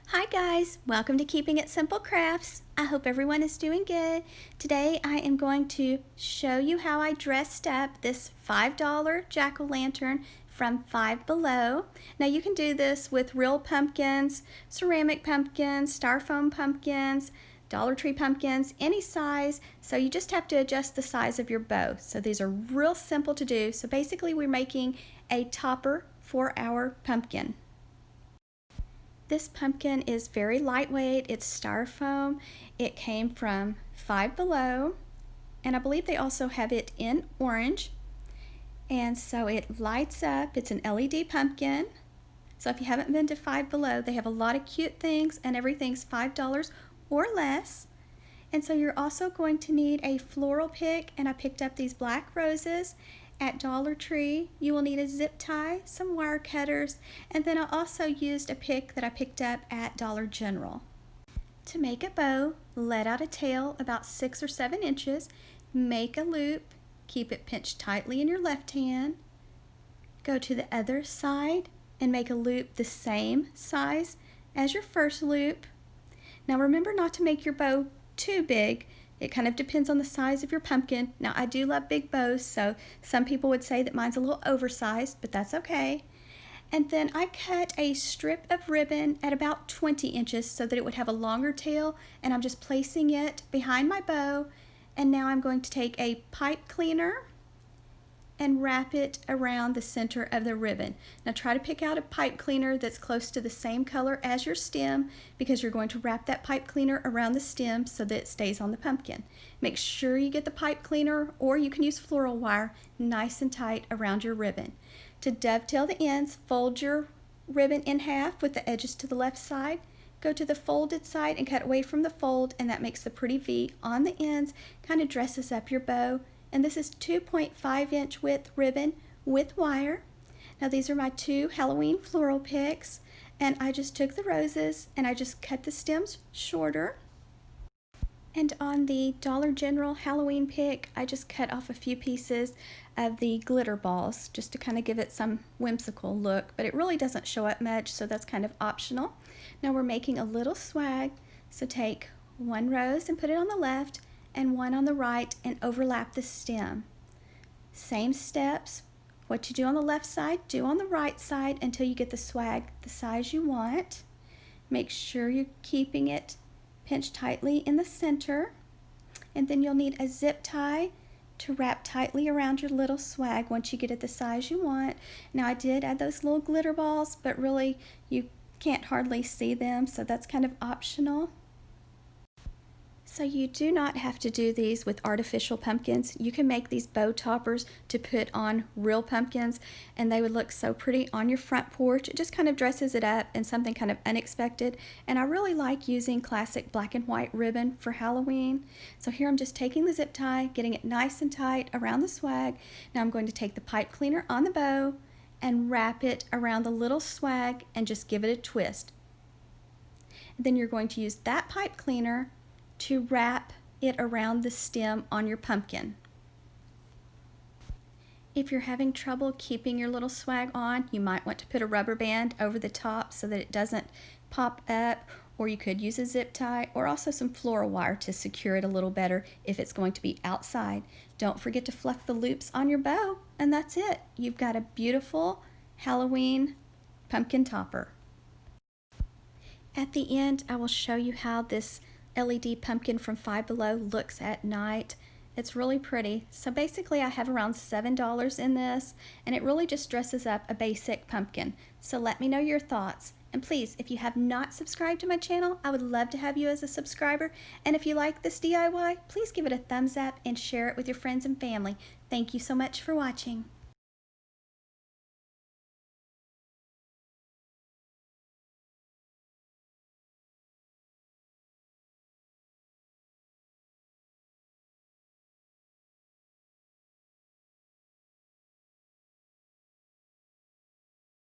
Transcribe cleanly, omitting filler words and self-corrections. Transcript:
Hi guys, welcome to Keeping It Simple Crafts. I hope everyone is doing good. Today I am going to show you how I dressed up this $5 jack-o'-lantern from Five Below. Now you can do this with real pumpkins, ceramic pumpkins, styrofoam pumpkins, Dollar Tree pumpkins, any size. So you just have to adjust the size of your bow. So these are real simple to do. So basically we're making a topper for our pumpkin. This pumpkin is very lightweight. It's styrofoam. It came from Five Below, and I believe they also have it in orange. And so it lights up. It's an LED pumpkin. So if you haven't been to Five Below, they have a lot of cute things, and everything's $5 or less. And so you're also going to need a floral pick, and I picked up these black roses at Dollar Tree. You will need a zip tie, some wire cutters, and then I also used a pick that I picked up at Dollar General. To make a bow, let out a tail about 6 or 7 inches, make a loop, keep it pinched tightly in your left hand, go to the other side and make a loop the same size as your first loop. Now remember not to make your bow too big. It kind of depends on the size of your pumpkin. Now I do love big bows, so some people would say that mine's a little oversized, but that's okay. And then I cut a strip of ribbon at about 20 inches so that it would have a longer tail, and I'm just placing it behind my bow. And now I'm going to take a pipe cleaner and wrap it around the center of the ribbon. Now try to pick out a pipe cleaner that's close to the same color as your stem, because you're going to wrap that pipe cleaner around the stem so that it stays on the pumpkin. Make sure you get the pipe cleaner, or you can use floral wire, nice and tight around your ribbon. To dovetail the ends, fold your ribbon in half with the edges to the left side. Go to the folded side and cut away from the fold, and that makes the pretty V on the ends, kind of dresses up your bow. And this is 2.5-inch width ribbon with wire. Now these are my 2 Halloween floral picks, and I just took the roses and I just cut the stems shorter. And on the Dollar General Halloween pick, I just cut off a few pieces of the glitter balls just to kind of give it some whimsical look, but it really doesn't show up much, so that's kind of optional. Now we're making a little swag, so take 1 rose and put it on the left, and 1 on the right, and overlap the stem. Same steps. What you do on the left side, do on the right side until you get the swag the size you want. Make sure you're keeping it pinched tightly in the center. And then you'll need a zip tie to wrap tightly around your little swag once you get it the size you want. Now I did add those little glitter balls, but really you can't hardly see them, so that's kind of optional. So you do not have to do these with artificial pumpkins. You can make these bow toppers to put on real pumpkins, and they would look so pretty on your front porch. It just kind of dresses it up in something kind of unexpected. And I really like using classic black and white ribbon for Halloween. So here I'm just taking the zip tie, getting it nice and tight around the swag. Now I'm going to take the pipe cleaner on the bow and wrap it around the little swag and just give it a twist. And then you're going to use that pipe cleaner to wrap it around the stem on your pumpkin. If you're having trouble keeping your little swag on, you might want to put a rubber band over the top so that it doesn't pop up, or you could use a zip tie, or also some floral wire to secure it a little better if it's going to be outside. Don't forget to fluff the loops on your bow, and that's it. You've got a beautiful Halloween pumpkin topper. At the end, I will show you how this LED pumpkin from Five Below looks at night. It's really pretty. So basically I have around $7 in this, and it really just dresses up a basic pumpkin. So let me know your thoughts. And please, if you have not subscribed to my channel, I would love to have you as a subscriber. And if you like this DIY, please give it a thumbs up and share it with your friends and family. Thank you so much for watching.